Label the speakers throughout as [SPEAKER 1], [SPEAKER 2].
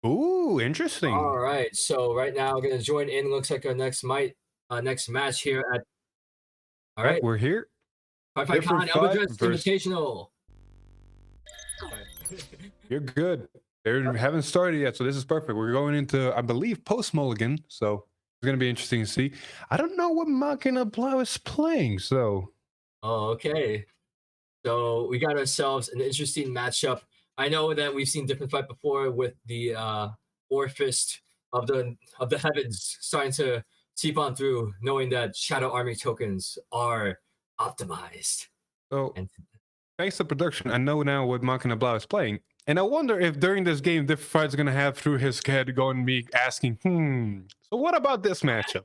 [SPEAKER 1] Ooh,
[SPEAKER 2] All
[SPEAKER 1] interesting.
[SPEAKER 2] right, so right now we're gonna join in. Looks like our next match here at all
[SPEAKER 1] All right,
[SPEAKER 2] right,
[SPEAKER 1] we're here.
[SPEAKER 2] Cardfight
[SPEAKER 1] Different fight
[SPEAKER 2] Overdress
[SPEAKER 1] versus.
[SPEAKER 2] Invitational.
[SPEAKER 1] You're good. They haven't started yet, so this is perfect. We're going into, I believe, post Mulligan, so it's gonna be interesting to see. I don't know what Machina Blau is playing, so
[SPEAKER 2] Oh, okay. So we got ourselves an interesting matchup. I know that we've seen different fight before with the Orfist of the heavens starting to seep on through, knowing that Shadow Army tokens are optimized.
[SPEAKER 1] so
[SPEAKER 2] And
[SPEAKER 1] thanks to production, I know now what Machina Blau is playing. And I wonder if during this game, Different Fight's gonna have through his head going to be asking, so what about this matchup?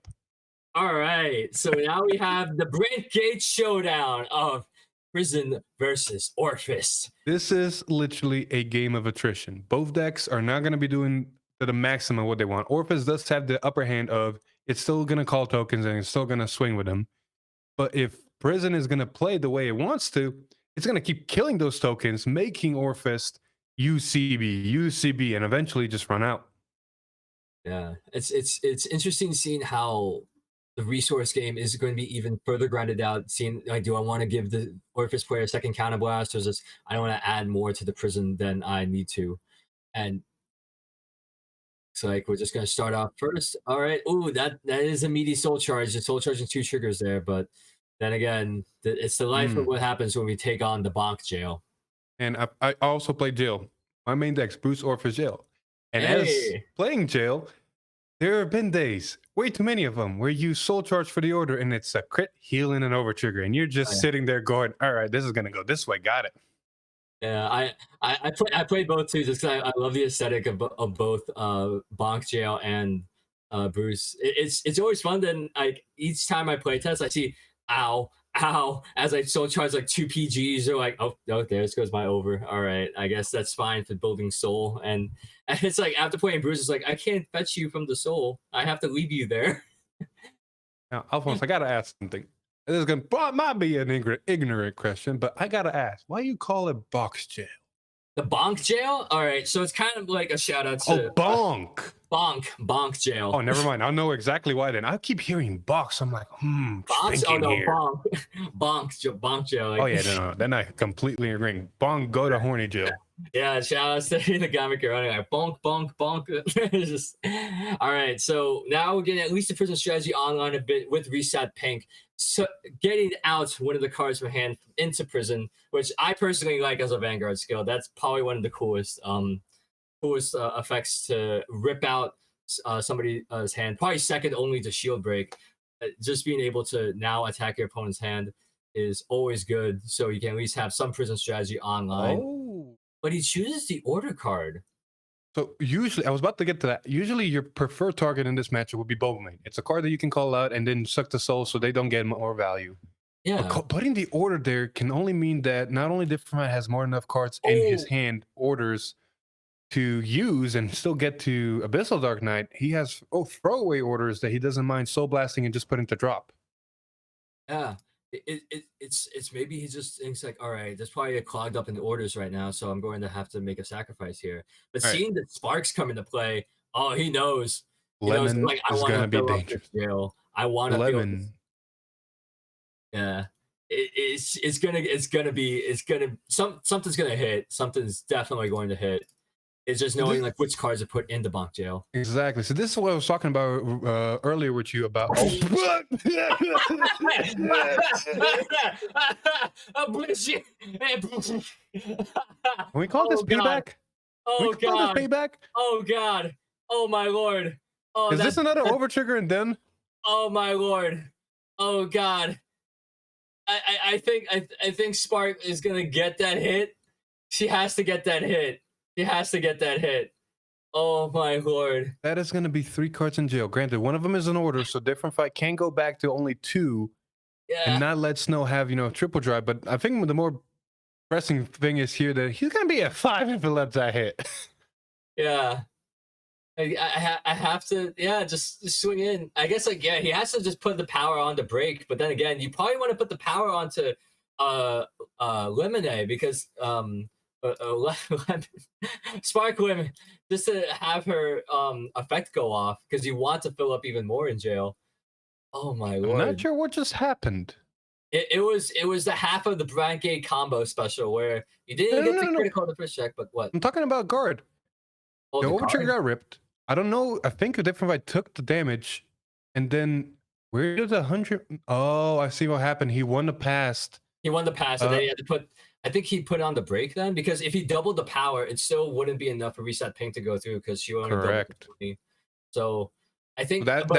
[SPEAKER 2] all right, so now we have the Break Gate showdown of Prison versus Orfist.
[SPEAKER 1] This is literally a game of attrition. Both decks are not going to be doing to the maximum what they want. Orpheus does have the upper hand of it's still going to call tokens and it's still going to swing with them. But if Prison is going to play the way it wants to, it's going to keep killing those tokens, making Orpheus UCB, and eventually just run out.
[SPEAKER 2] Yeah, it's interesting seeing how the resource game is going to be even further grinded out. Seeing like, do I want to give the Orpheus player a second counter blast, or is this I don't want to add more to the prison than I need to? And it's like we're just gonna start off first. All right. Ooh, that is a meaty soul charge. The soul charging two triggers there, but then again, it's the life of
[SPEAKER 1] Mm.
[SPEAKER 2] what happens when we take on the bonk jail.
[SPEAKER 1] And I also play Jail. My main deck's Bruce Orpheus Jail. And as
[SPEAKER 2] Hey,
[SPEAKER 1] playing Jail, there have been days, way too many of them, where you soul charge for the order and it's a crit, heal, and an over trigger. And you're just sitting there going, all right, this is going to go this way. Got it.
[SPEAKER 2] yeah, I played both too, just 'cause I love the aesthetic of both Bonk Jail and Bruce. It's always fun. Then like each time I play test, I see ow ow as I soul charge like two PGs. They're like, oh no, there goes my over. All right, I guess that's fine for building soul. And it's like after playing Bruce, it's like I can't fetch you from the soul. I have to leave you there.
[SPEAKER 1] Now, Alphonse, I got to ask something. This is going to might be an ignorant question, but I got to ask, why you call it box jail?
[SPEAKER 2] The Bonk Jail. All right, so it's kind of like a shout out
[SPEAKER 1] Oh,
[SPEAKER 2] to
[SPEAKER 1] bonk.
[SPEAKER 2] Bonk Jail.
[SPEAKER 1] Oh, never mind. I'll know exactly why then. I keep hearing box. I'm like,
[SPEAKER 2] Bonks? Oh
[SPEAKER 1] thinking
[SPEAKER 2] no,
[SPEAKER 1] here.
[SPEAKER 2] bonk jail.
[SPEAKER 1] Oh,
[SPEAKER 2] Like,
[SPEAKER 1] yeah, no. Then I completely agree. Bonk, go to horny jail.
[SPEAKER 2] yeah, shout out to the comic running like bonk, bonk, bonk. It's just all right. So now we're getting at least the prison strategy online a bit with Reset Pink. So getting out one of the cards from hand into prison, which I personally like as a Vanguard skill. That's probably one of the coolest effects to rip out somebody's hand. Probably second only to shield break. Just being able to now attack your opponent's hand is always good. So you can at least have some prison strategy online.
[SPEAKER 1] Oh.
[SPEAKER 2] But he chooses the order card.
[SPEAKER 1] So usually, I was about to get to that. Usually, your preferred target in this matchup would be Bowman. It's a card that you can call out and then suck the soul so they don't get more value. But
[SPEAKER 2] Yeah.
[SPEAKER 1] putting the order there can only mean that not only Different has more enough cards in his
[SPEAKER 2] Oh,
[SPEAKER 1] hand orders to use and still get to Abyssal Dark Knight, he has throwaway orders that he doesn't mind soul blasting and just putting to drop.
[SPEAKER 2] yeah. It's maybe he just thinks like, all right, there's probably a clogged up in the orders right now, so I'm going to have to make a sacrifice here. But
[SPEAKER 1] All right,
[SPEAKER 2] seeing the sparks come into play, oh, he knows. He knows
[SPEAKER 1] Lemon
[SPEAKER 2] like I
[SPEAKER 1] is
[SPEAKER 2] want to
[SPEAKER 1] gonna be
[SPEAKER 2] fill up this
[SPEAKER 1] dangerous.
[SPEAKER 2] jail. I want to feel this.
[SPEAKER 1] Lemon.
[SPEAKER 2] Yeah. It's gonna something's gonna hit. Something's definitely going to hit. It's just
[SPEAKER 1] So
[SPEAKER 2] knowing
[SPEAKER 1] this,
[SPEAKER 2] like which cards are put in the bonk jail.
[SPEAKER 1] exactly. So this is what I was talking about earlier with you about. Oh,
[SPEAKER 2] Oh, bless you.
[SPEAKER 1] can we call this
[SPEAKER 2] Oh god.
[SPEAKER 1] payback? Can we
[SPEAKER 2] Oh
[SPEAKER 1] call this
[SPEAKER 2] god.
[SPEAKER 1] payback?
[SPEAKER 2] Oh god. Oh my lord. Oh
[SPEAKER 1] Is this another over trigger and then?
[SPEAKER 2] oh my lord. Oh god. I think Spark is gonna get that hit. She has to get that hit. She has to get that hit. Oh my lord.
[SPEAKER 1] That is going to be 3 cards in jail. Granted, one of them is an order, so Different Fight can go back to only 2 and
[SPEAKER 2] Yeah.
[SPEAKER 1] not let Snow have, triple drive. But I think the more pressing thing is here that he's going to be at 5 if he lets that hit.
[SPEAKER 2] Yeah. I have to, yeah, just swing in. I guess like yeah, he has to just put the power on the break, but then again, you probably want to put the power onto Lemonade because lemon, spark lemon, just to have her effect go off because you want to fill up even more in jail. Oh my
[SPEAKER 1] I'm not
[SPEAKER 2] lord.
[SPEAKER 1] sure what just happened.
[SPEAKER 2] It was the half of the Brand Gate combo special where you didn't
[SPEAKER 1] No,
[SPEAKER 2] even
[SPEAKER 1] no,
[SPEAKER 2] get
[SPEAKER 1] no,
[SPEAKER 2] to
[SPEAKER 1] no, no.
[SPEAKER 2] critical on the first check, but what?
[SPEAKER 1] I'm talking about guard.
[SPEAKER 2] Oh,
[SPEAKER 1] The
[SPEAKER 2] the
[SPEAKER 1] overtrigger
[SPEAKER 2] guard.
[SPEAKER 1] got ripped. I don't know. I think a different fight took the damage, and then where did the 100? Oh, I see what happened. He won the past.
[SPEAKER 2] He won the pass, and then
[SPEAKER 1] Uh,
[SPEAKER 2] he had to put. I think he put on the break then because if he doubled the power, it still wouldn't be enough for reset pink to go through because she only doubled the
[SPEAKER 1] correct.
[SPEAKER 2] 20. So I think,
[SPEAKER 1] That
[SPEAKER 2] but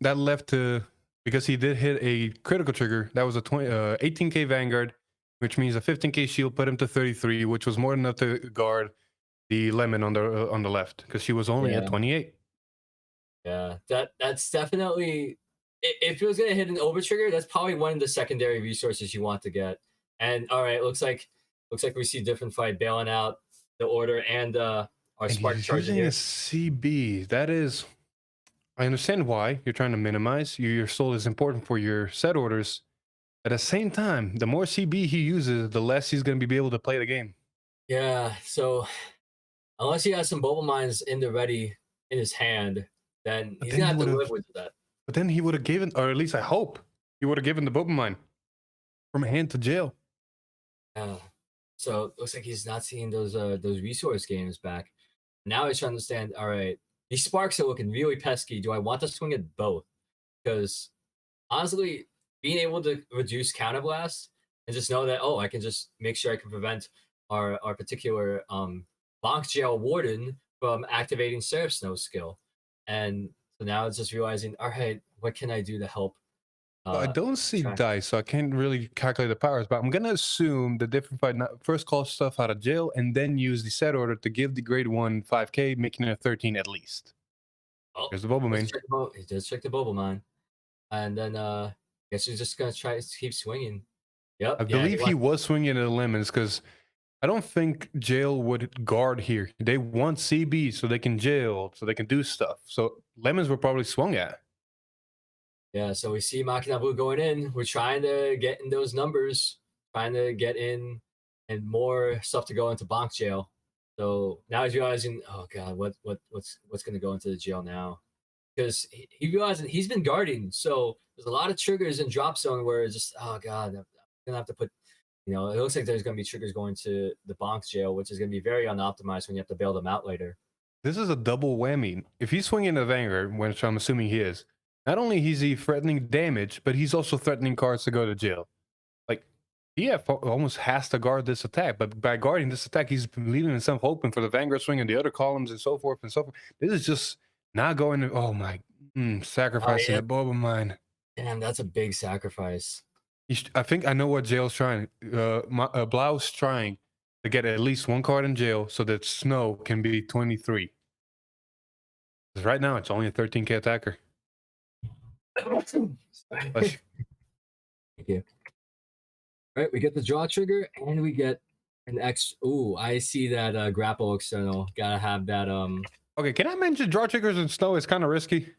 [SPEAKER 1] that left to because he did hit a critical trigger. That was a 18k Vanguard, which means a 15k shield put him to 33, which was more than enough to guard the lemon on the left because she was only at
[SPEAKER 2] yeah,
[SPEAKER 1] 28.
[SPEAKER 2] yeah, that's definitely. If he was gonna hit an over trigger, that's probably one of the secondary resources you want to get. And all right, looks like we see different fight bailing out the order and our
[SPEAKER 1] And
[SPEAKER 2] spark
[SPEAKER 1] he's
[SPEAKER 2] charger
[SPEAKER 1] using a
[SPEAKER 2] here.
[SPEAKER 1] CB. That is, I understand why you're trying to minimize. Your soul is important for your set orders. At the same time, the more CB he uses, the less he's going to be able to play the game.
[SPEAKER 2] Yeah, so unless he has some bubble mines in the ready in his hand, then
[SPEAKER 1] But
[SPEAKER 2] he's
[SPEAKER 1] then
[SPEAKER 2] gonna
[SPEAKER 1] he
[SPEAKER 2] have to
[SPEAKER 1] would
[SPEAKER 2] live
[SPEAKER 1] have,
[SPEAKER 2] with that.
[SPEAKER 1] but then he would have given, or at least I hope he would have given the Boba mine from hand to jail.
[SPEAKER 2] Yeah. So it looks like he's not seeing those resource games back. Now he's trying to understand. All right, these sparks are looking really pesky. Do I want to swing at both? Because honestly, being able to reduce counterblast and just know that I can just make sure I can prevent our particular bonk jail warden from activating Seraph Snow skill. And so now it's just realizing, all right, what can I do to help
[SPEAKER 1] So I
[SPEAKER 2] uh
[SPEAKER 1] don't see
[SPEAKER 2] try.
[SPEAKER 1] dice, so I can't really calculate the powers. But I'm gonna assume the different fight first call stuff out of jail and then use the set order to give the grade 1 5k, making it a 13 at least.
[SPEAKER 2] Oh,
[SPEAKER 1] There's the Boba
[SPEAKER 2] let's
[SPEAKER 1] main.
[SPEAKER 2] check he does check the bubble mine. And then guess he's just gonna try to keep swinging. Yep,
[SPEAKER 1] I
[SPEAKER 2] yeah, he
[SPEAKER 1] believe he
[SPEAKER 2] wants.
[SPEAKER 1] was swinging at the lemons because I don't think jail would guard here. They want CB so they can jail, so they can do stuff. So lemons were probably swung at.
[SPEAKER 2] Yeah, so we see Machina Blue going in. We're trying to get in those numbers, trying to get in and more stuff to go into bonk jail. So now he's realizing, oh god, what's gonna go into the jail now? Because he realizes he's been guarding, so there's a lot of triggers in drop zone where it's just, oh god, I'm gonna have to put. It looks like there's gonna be triggers going to the bonk jail, which is gonna be very unoptimized when you have to bail them out later.
[SPEAKER 1] This is a double whammy. If he's swinging a Vanguard, which I'm assuming he is, not only is he threatening damage, but he's also threatening cards to go to jail. Like, he almost has to guard this attack, but by guarding this attack, he's leaving himself open for the Vanguard swing and the other columns and so forth and so forth. This is just not going to, oh my,
[SPEAKER 2] Oh
[SPEAKER 1] sacrificing
[SPEAKER 2] yeah,
[SPEAKER 1] the Boba mine.
[SPEAKER 2] damn, that's a big sacrifice.
[SPEAKER 1] I think I know what jail's trying. Blau's trying to get at least one card in jail so that Snow can be 23. 'Cause right now, it's only a 13k attacker. Bless you.
[SPEAKER 2] Thank you. All right, we get the draw trigger and we get an X. Ooh, I see that grapple external. Gotta have that.
[SPEAKER 1] Okay, can I mention draw triggers in Snow is kind of risky?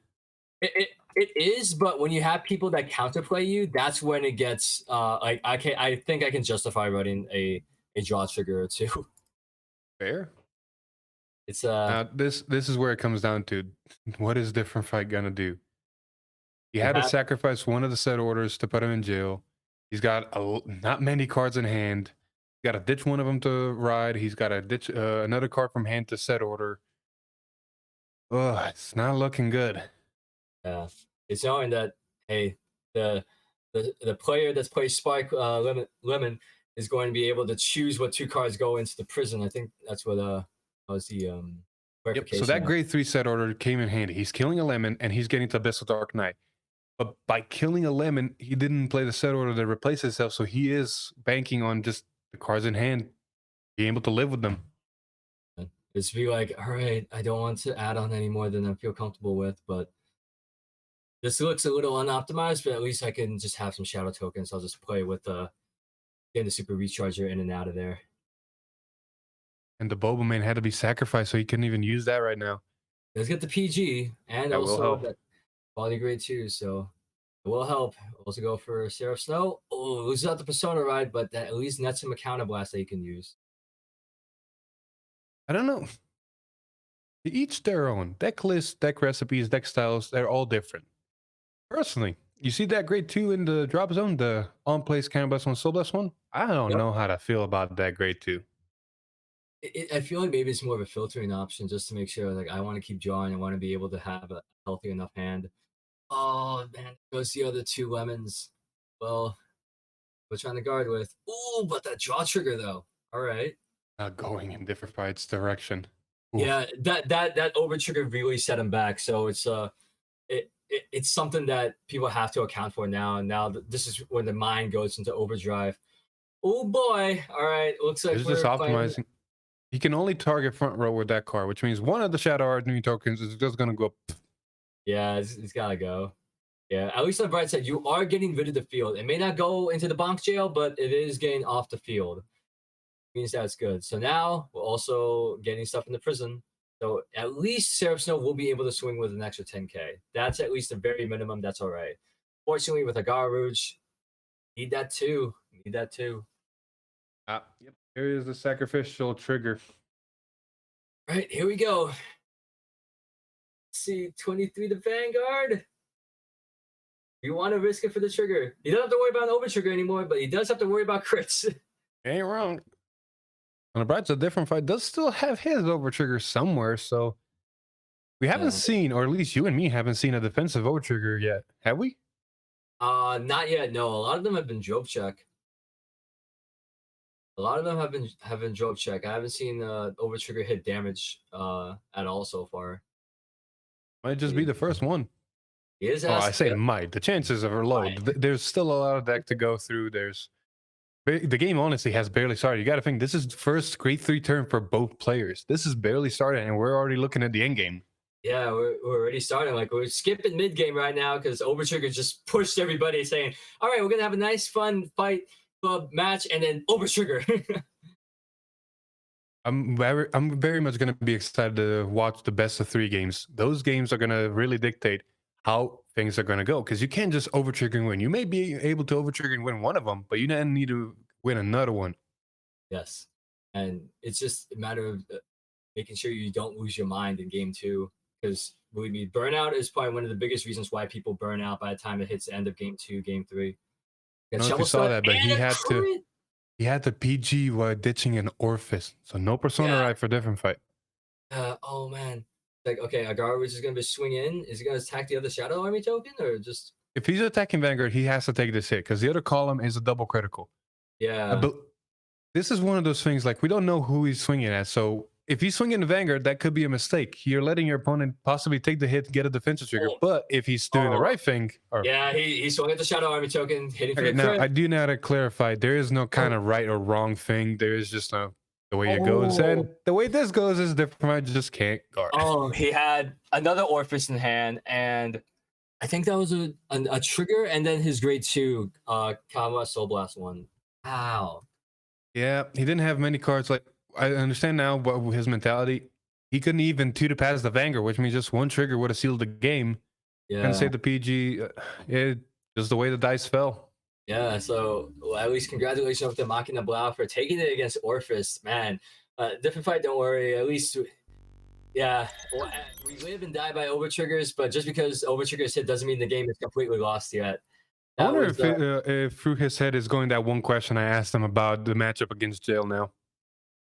[SPEAKER 2] It is, but when you have people that counterplay you, that's when it gets like I think I can justify running a draw trigger or two.
[SPEAKER 1] Fair.
[SPEAKER 2] It's
[SPEAKER 1] Now, this is where it comes down to what is Different Fight gonna do? He
[SPEAKER 2] you
[SPEAKER 1] had to
[SPEAKER 2] have
[SPEAKER 1] sacrifice one of the set orders to put him in jail. He's got not many cards in hand. Got to ditch one of them to ride. He's got to ditch another card from hand to set order. Oh, it's not looking good.
[SPEAKER 2] it's knowing that hey the player that's played Spike Lemon is going to be able to choose what two cards go into the prison. I think that's what was the
[SPEAKER 1] Yep. So
[SPEAKER 2] clarification
[SPEAKER 1] that
[SPEAKER 2] at.
[SPEAKER 1] grade 3 set order came in handy. He's killing a lemon and he's getting to Abyssal Dark Knight. But by killing a lemon, he didn't play the set order to replace itself. So he is banking on just the cards in hand, being able to live with them.
[SPEAKER 2] It's be like, all right, I don't want to add on any more than I feel comfortable with, but this looks a little unoptimized, but at least I can just have some shadow tokens. I'll just play with getting the super recharger in and out of there.
[SPEAKER 1] And the Boba man had to be sacrificed, so he couldn't even use that right now.
[SPEAKER 2] Let's get the PG and
[SPEAKER 1] That will
[SPEAKER 2] also
[SPEAKER 1] help.
[SPEAKER 2] that quality grade 2, so it will help. Also go for Seraph Snow. Oh, loses out the Persona ride, but that at least nets him a counter blast that he can use.
[SPEAKER 1] I don't know. Each their own. Deck lists, deck recipes, deck styles, they're all different. Personally, you see that grade 2 in the drop zone, the on place Counter Blast 1, Soul Blast 1? I don't
[SPEAKER 2] Yep.
[SPEAKER 1] know how to feel about that grade 2.
[SPEAKER 2] I feel like maybe it's more of a filtering option just to make sure like I want to keep drawing. I want to be able to have a healthy enough hand. Oh man, goes the other two lemons. Well, which on the guard with. Ooh, but that draw trigger though. All right.
[SPEAKER 1] Not going in DifferentFight's direction. Oof.
[SPEAKER 2] Yeah, that over trigger really set him back. So it's something that people have to account for now. And now this is when the mind goes into overdrive. Oh boy! All right, looks like
[SPEAKER 1] It's
[SPEAKER 2] we're
[SPEAKER 1] just
[SPEAKER 2] fighting.
[SPEAKER 1] optimizing. He can only target front row with that card, which means one of the Shadow Hardening tokens is just going to go.
[SPEAKER 2] Yeah, it's gotta go. Yeah, at least on the bright side, you are getting rid of the field. It may not go into the bonk jail, but it is getting off the field. Means that's good. So now we're also getting stuff in the prison. So at least Seraph Snow will be able to swing with an extra 10k. That's at least the very minimum. That's all right. Fortunately, with Agar Rouge, need that too. Need that too.
[SPEAKER 1] Yep. Here is the sacrificial trigger.
[SPEAKER 2] All right, here we go. Let's see, 23 to Vanguard. You want to risk it for the trigger. He doesn't have to worry about an over trigger anymore, but he does have to worry about crits.
[SPEAKER 1] Ain't wrong. On the bright side, DifferentFight does still have his over trigger somewhere, so we haven't seen, or at least you and me haven't seen a defensive over trigger yet, have we?
[SPEAKER 2] Not yet. No, a lot of them have been drop check. A lot of them have been drop check. I haven't seen over trigger hit damage at all so far.
[SPEAKER 1] Might just be the first one.
[SPEAKER 2] He is
[SPEAKER 1] I say might. The chances are low.
[SPEAKER 2] Might.
[SPEAKER 1] There's still a lot of deck to go through. The game honestly has barely started. You got to think this is the first grade 3 turn for both players. This is barely started, and we're already looking at the end game.
[SPEAKER 2] Yeah, we're already starting. Like we're skipping mid game right now because Overtrigger just pushed everybody, saying, "All right, we're gonna have a nice, fun fight club match," and then Overtrigger.
[SPEAKER 1] I'm very much going to be excited to watch the best of 3 games. Those games are going to really dictate how things are going to go, because you can't just overtrigger and win. You may be able to overtrigger and win one of them, but you then need to win another one.
[SPEAKER 2] Yes, and it's just a matter of making sure you don't lose your mind in game 2. Because believe me, burnout is probably one of the biggest reasons why people burn out by the time it hits the end of game 2, game 3.
[SPEAKER 1] I don't know if you saw that, but he had to PG while ditching an Orfist. So no Persona right for DifferentFight.
[SPEAKER 2] Oh man. Like, okay, Agar is going to be swing in. Is he going to attack the other Shadow Army token or just?
[SPEAKER 1] If he's attacking Vanguard, he has to take this hit because the other column is a double critical.
[SPEAKER 2] Yeah.
[SPEAKER 1] This is one of those things, like, we don't know who he's swinging at. So if he's swinging the Vanguard, that could be a mistake. You're letting your opponent possibly take the hit, get a defensive trigger. But if he's doing the right thing...
[SPEAKER 2] he swung at the Shadow Army token, hitting for the
[SPEAKER 1] now,
[SPEAKER 2] crit.
[SPEAKER 1] I do know how to clarify. There is no kind of right or wrong thing. There is just the way it goes. And the way this goes is different. I just can't guard.
[SPEAKER 2] Oh, he had another Orfist in hand, and I think that was a trigger, and then his grade 2 Kama Soul Blast 1. Wow.
[SPEAKER 1] Yeah, he didn't have many cards. Like, I understand now what his mentality. He couldn't even 2 to pass the Vanguard, which means just one trigger would have sealed the game.
[SPEAKER 2] Yeah.
[SPEAKER 1] And save the PG. Just the way the dice fell.
[SPEAKER 2] Yeah, so at least congratulations with the Machina Blau for taking it against Orfist. Man, DifferentFight, don't worry. At least, yeah, we live and die by overtriggers, but just because overtriggers hit doesn't mean the game is completely lost yet.
[SPEAKER 1] I wonder if through his head is going that one question I asked him about the matchup against Jail now.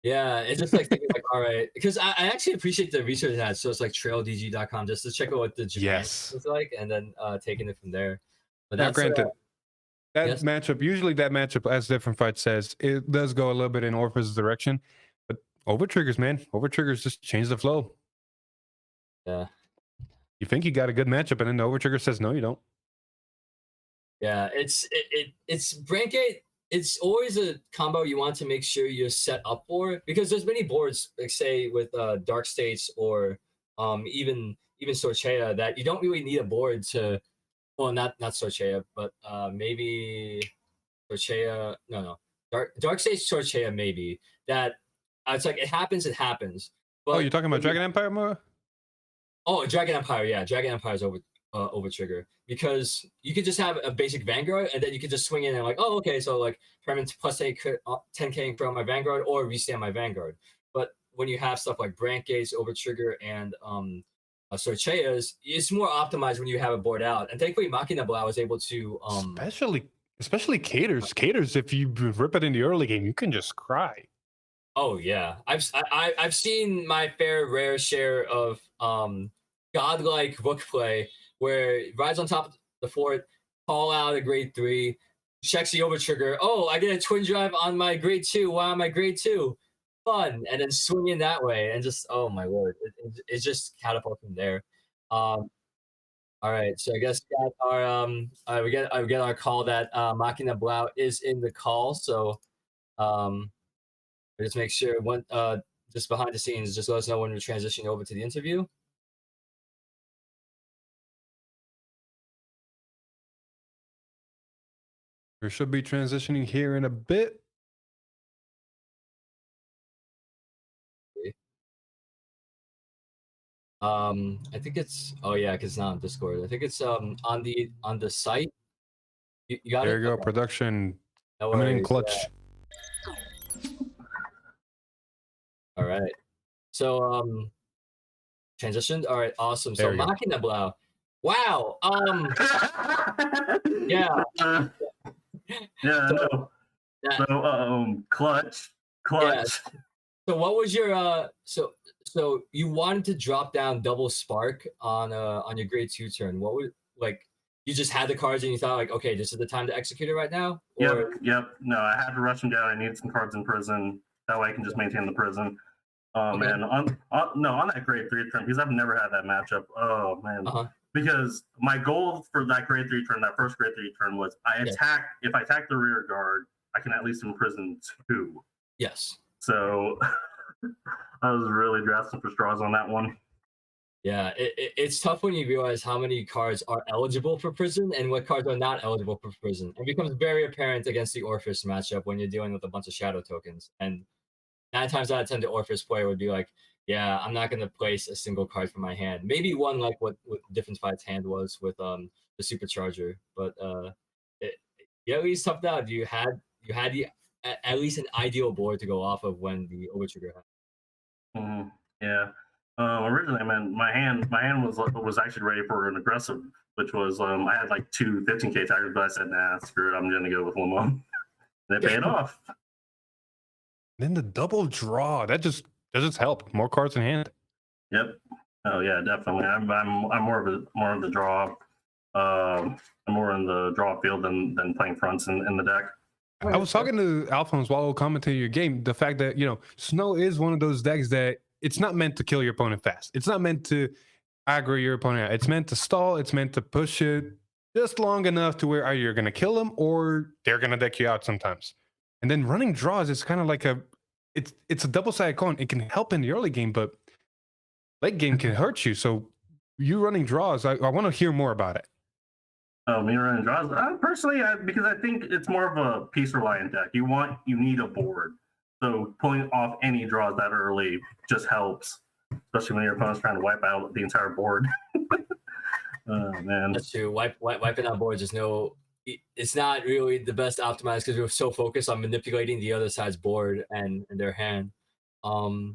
[SPEAKER 2] Yeah, it's just like thinking like, all right, because I actually appreciate the research it has. So it's like traildg.com just to check out what the Japan is like, and then taking it from there. But
[SPEAKER 1] now,
[SPEAKER 2] that's
[SPEAKER 1] granted, that matchup, usually that matchup, as DifferentFight says, it does go a little bit in Orfist's direction. But overtriggers, man. Overtriggers just change the flow.
[SPEAKER 2] Yeah.
[SPEAKER 1] You think you got a good matchup, and then the overtrigger says, no, you don't.
[SPEAKER 2] Yeah, it's Brancate. It's always a combo you want to make sure you're set up for, because there's many boards, like say with Dark States or even Sorchea, that you don't really need a board to. Well, not Sorchea, but maybe Sorchea. No. Dark States Sorchea maybe. That it's like it happens. But
[SPEAKER 1] you're talking about Dragon Empire more?
[SPEAKER 2] Oh, Dragon Empire. Yeah, Dragon Empire is over trigger, because you could just have a basic Vanguard and then you could just swing in and like, oh, okay, so like permanent plus 10k from my Vanguard or restand my Vanguard. But when you have stuff like Brand Gates, Overtrigger, and Sorcheas, it's more optimized when you have a board out. And thankfully, Machina Blau was able to
[SPEAKER 1] especially caters. Caters, if you rip it in the early game, you can just cry.
[SPEAKER 2] Oh yeah, I've seen my rare share of godlike rook play where it rides on top of the fort, call out a grade 3, checks the overtrigger. Oh, I get a twin drive on my grade 2. Why am I grade 2? Fun, and then swing in that way, and just oh my lord, it's just catapult from there. All right, so I guess we got our we get our call that Machina Blau is in the call. So just make sure when just behind the scenes, just let us know when we're transitioning over to the interview.
[SPEAKER 1] We should be transitioning here in a bit.
[SPEAKER 2] I think it's because it's not on Discord. I think it's on the site. You got
[SPEAKER 1] There
[SPEAKER 2] it?
[SPEAKER 1] you go,
[SPEAKER 2] Okay.
[SPEAKER 1] production
[SPEAKER 2] No
[SPEAKER 1] coming in
[SPEAKER 2] worries,
[SPEAKER 1] clutch.
[SPEAKER 2] yeah. All right. So transitioned. All right, awesome.
[SPEAKER 1] There
[SPEAKER 2] So
[SPEAKER 1] you go.
[SPEAKER 2] Machina Blau. Wow. Yeah.
[SPEAKER 3] Yeah,
[SPEAKER 2] So,
[SPEAKER 3] no.
[SPEAKER 2] that,
[SPEAKER 3] So clutch.
[SPEAKER 2] yeah. So what was your so you wanted to drop down double spark on your grade 2 turn. What would like you just had the cards and you thought like, okay, this is the time to execute it right now? Or
[SPEAKER 3] Yep. No, I had to rush him down. I needed some cards in prison. That way I can just maintain the prison.
[SPEAKER 2] Okay.
[SPEAKER 3] And on that grade 3 turn, because I've never had that matchup. Oh man. Because my goal for that grade 3 turn, that first grade 3 turn was if I attack the rear guard, I can at least imprison 2.
[SPEAKER 2] Yes.
[SPEAKER 3] So I was really grasping for straws on that one.
[SPEAKER 2] Yeah, it's tough when you realize how many cards are eligible for prison and what cards are not eligible for prison. It becomes very apparent against the Orfist matchup when you're dealing with a bunch of shadow tokens. And 9 times out of 10, the Orfist player would be like, yeah, I'm not going to place a single card from my hand. Maybe one like what DifferentFight's hand was with the Supercharger. But at least toughed out. You had at least an ideal board to go off of when the Overtrigger happened.
[SPEAKER 3] Yeah. Originally, I mean, my hand was actually ready for an aggressive, which was I had like 2 15K attackers, but I said, nah, screw it, I'm gonna go with Limo. They paid off.
[SPEAKER 1] Then the double draw that just help. More cards in hand.
[SPEAKER 3] Yep. Oh yeah, definitely. I'm more of the draw. I'm more in the draw field than playing fronts in the deck.
[SPEAKER 1] I was talking to Alphonse while commentating your game. The fact that Snow is one of those decks that it's not meant to kill your opponent fast. It's not meant to aggro your opponent out. It's meant to stall. It's meant to push it just long enough to where either you're going to kill them or they're going to deck you out sometimes. And then running draws is kind of like it's a double-sided coin. It can help in the early game, but late game can hurt you. So you running draws, I want to hear more about it.
[SPEAKER 3] Oh, me running draws. Personally, because I think it's more of a piece reliant deck. You need a board. So pulling off any draws that early just helps, especially when your opponent's trying to wipe out the entire board. Oh man,
[SPEAKER 2] that's true. Wiping out boards is it's not really the best optimized because we're so focused on manipulating the other side's board and their hand. I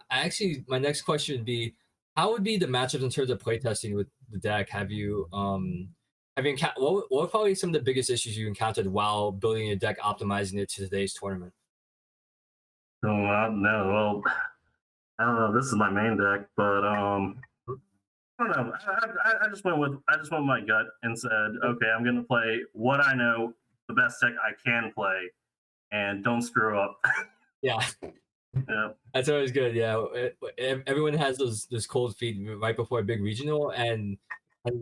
[SPEAKER 2] actually, my next question would be, how would be the matchups in terms of playtesting with the deck? Have you what were probably some of the biggest issues you encountered while building a deck, optimizing it to today's tournament?
[SPEAKER 3] No, well, I don't know. This is my main deck, but I don't know. I just went with my gut and said, okay, I'm going to play what I know, the best deck I can play, and don't screw up.
[SPEAKER 2] Yeah.
[SPEAKER 3] Yeah,
[SPEAKER 2] that's always good. Yeah, everyone has those cold feet right before a big regional, and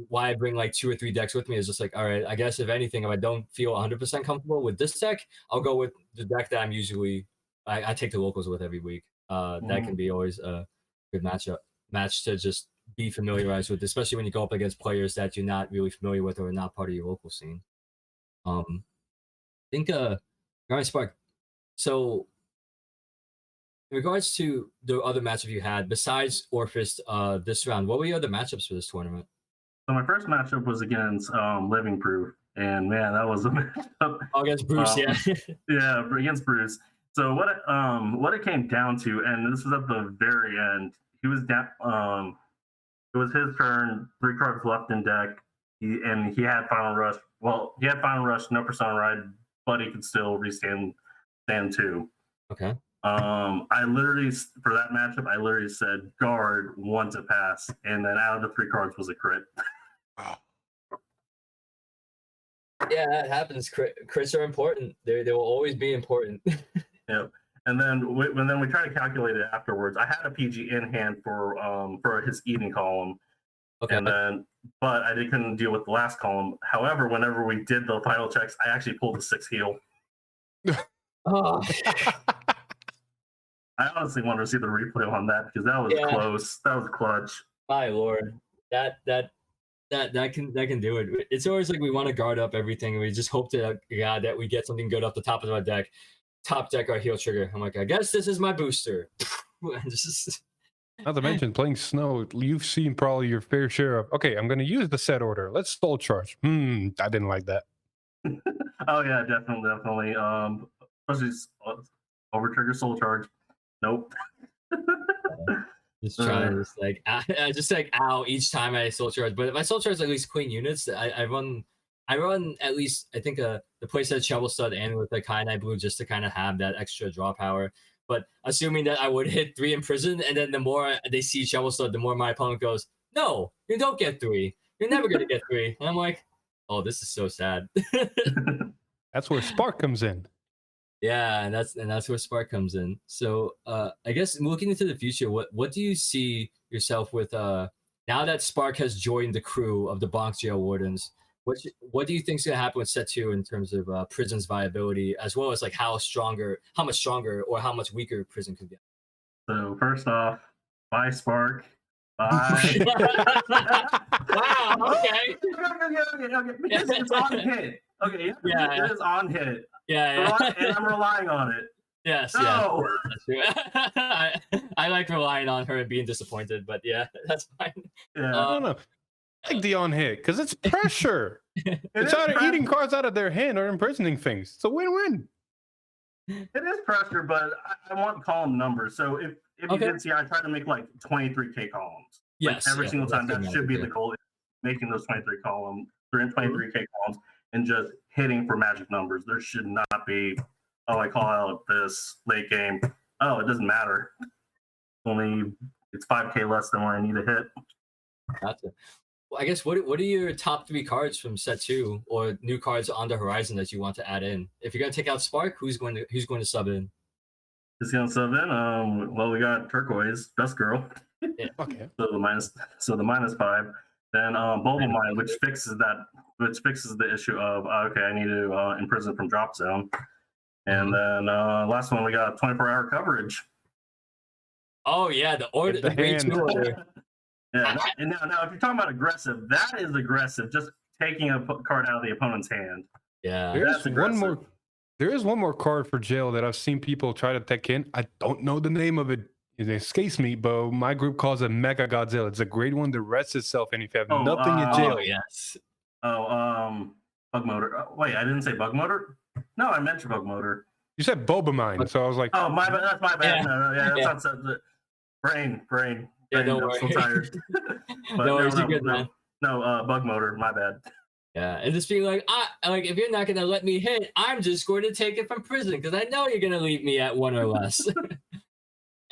[SPEAKER 2] why I bring like 2 or 3 decks with me is just like, all right, I guess if anything, if I don't feel 100% comfortable with this deck, I'll go with the deck that I'm usually I take the locals with every week. That can be always a good match to just be familiarized with, especially when you go up against players that you're not really familiar with or are not part of your local scene. I think Ryan Spark. So in regards to the other matchup you had besides Orfist this round, what were your other matchups for this tournament?
[SPEAKER 3] So my first matchup was against Living Proof, and man, that was a matchup.
[SPEAKER 2] Oh, against Bruce, yeah.
[SPEAKER 3] Yeah, against Bruce. So what it came down to, and this was at the very end. He was down. It was his turn. 3 cards left in deck, and he had Final Rush. Well, he had Final Rush, no Persona Ride, but he could still restand stand 2.
[SPEAKER 2] Okay.
[SPEAKER 3] I literally, for that matchup, I literally said guard 1 to pass, and then out of the 3 cards was a crit.
[SPEAKER 1] Wow.
[SPEAKER 2] Yeah, that happens. Crits are important. They will always be important.
[SPEAKER 3] Yep. And then we tried to calculate it afterwards. I had a PG in hand for his eating column,
[SPEAKER 2] Okay.
[SPEAKER 3] and then but I couldn't deal with the last column. However, whenever we did the final checks, I actually pulled the 6 heal.
[SPEAKER 2] Oh,
[SPEAKER 3] I honestly want to see the replay on that because that was close. That was clutch.
[SPEAKER 2] my lord, that can do it. It's always like we want to guard up everything, and we just hope to God that we get something good off the top of our deck. Top deck our heal trigger. I'm like, I guess this is my booster. Just...
[SPEAKER 1] Not to mention playing snow, you've seen probably your fair share of. Okay, I'm going to use the set order. Let's soul charge. I didn't like that.
[SPEAKER 3] Oh yeah, definitely. Especially over trigger soul charge. Nope.
[SPEAKER 2] Just trying to just like ow each time I soul charge. But if I soul charge at least queen units, I run at least I think the playset Shovel Stud and with the Kyanite Blue just to kind of have that extra draw power. But assuming that I would hit 3 in prison, and then the more they see Shovel Stud, the more my opponent goes, "No, you don't get 3. You're never gonna get 3." And I'm like, "Oh, this is so sad."
[SPEAKER 1] That's where Spark comes in.
[SPEAKER 2] Yeah, and that's where Spark comes in. So I guess looking into the future, what do you see yourself with now that Spark has joined the crew of the Bronx Jail Wardens? What do you think is gonna happen with set 2 in terms of prison's viability, as well as like how much stronger or how much weaker prison could get?
[SPEAKER 3] So first off, bye Spark. Bye.
[SPEAKER 2] Wow. Okay.
[SPEAKER 3] Okay. Because it's on hit. Okay.
[SPEAKER 2] Yeah.
[SPEAKER 3] It is on hit.
[SPEAKER 2] Yeah.
[SPEAKER 3] And I'm relying on it.
[SPEAKER 2] Yes.
[SPEAKER 3] No.
[SPEAKER 2] Yeah. That's true. I like relying on her and being disappointed, but yeah, that's fine.
[SPEAKER 3] Yeah.
[SPEAKER 1] No. I like the on hit because it's pressure. It's either eating cards out of their hand or imprisoning things. It's a win-win.
[SPEAKER 3] It is pressure, but I want column numbers. So if you did see, I try to make like 23K columns.
[SPEAKER 2] Yes.
[SPEAKER 3] Like every single time. That should be the goal. Making those 23K columns and just hitting for magic numbers. There should not be, I call out this late game. Oh, it doesn't matter. It's 5K less than what I need to hit.
[SPEAKER 2] Gotcha. Well, I guess what are your top 3 cards from set 2 or new cards on the horizon that you want to add in? If you're gonna take out Spark, who's going to sub in?
[SPEAKER 3] Who's going to sub in? Well, we got Turquoise, Dust Girl.
[SPEAKER 2] Yeah.
[SPEAKER 1] Okay.
[SPEAKER 3] So the -5. Then Bulba Mine, which fixes the issue of okay, I need to imprison from drop zone. And then last one we got 24-hour coverage.
[SPEAKER 2] Oh yeah, the grade 2 order.
[SPEAKER 3] Yeah, and now if you're talking about aggressive, that is aggressive. Just taking a card out of the opponent's hand.
[SPEAKER 2] Yeah,
[SPEAKER 1] There is one more card for jail that I've seen people try to tech in. I don't know the name of it. It escapes me, but my group calls it Mega Godzilla. It's a grade 1 that rests itself, and if you have nothing in jail.
[SPEAKER 2] Oh yes.
[SPEAKER 3] Bug Motor. Wait, I didn't say Bug Motor. No, I mentioned Bug Motor.
[SPEAKER 1] You said Boba Mine, so I was like,
[SPEAKER 3] oh my bad. That's my bad.
[SPEAKER 2] Yeah.
[SPEAKER 3] No, that's not brain.
[SPEAKER 2] Yeah, don't worry.
[SPEAKER 3] I'm so tired. But
[SPEAKER 2] no, you're good, man.
[SPEAKER 3] No, Bug Motor. My bad.
[SPEAKER 2] Yeah, and just being like, if you're not gonna let me hit, I'm just going to take it from prison because I know you're gonna leave me at 1 or less.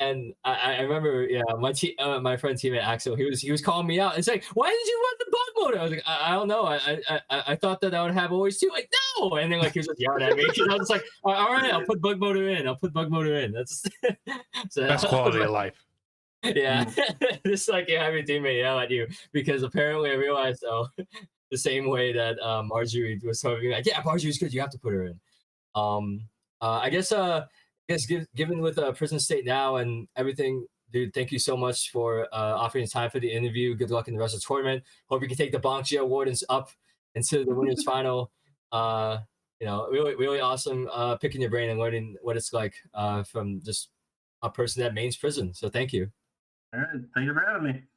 [SPEAKER 2] And I remember, my friend teammate Axel, he was calling me out and saying, "Why did you run the bug motor?" I was like, "I don't know. I thought that I would have always 2." Like, no. And then he was just yelling at me. And I was just like, "All right, I'll put bug motor in. That's so
[SPEAKER 1] best quality of life."
[SPEAKER 2] Yeah, just like you have your teammate yell at you because apparently I realized the same way that Marjorie was telling me, like, "Yeah, Marjorie's good. You have to put her in." I guess given with prison state now and everything, dude, thank you so much for offering time for the interview. Good luck in the rest of the tournament. Hope you can take the Bronx Jail Wardens up into the winners final. Really, really awesome picking your brain and learning what it's like from just a person that mains prison. So thank you.
[SPEAKER 3] All right, thank you for having me.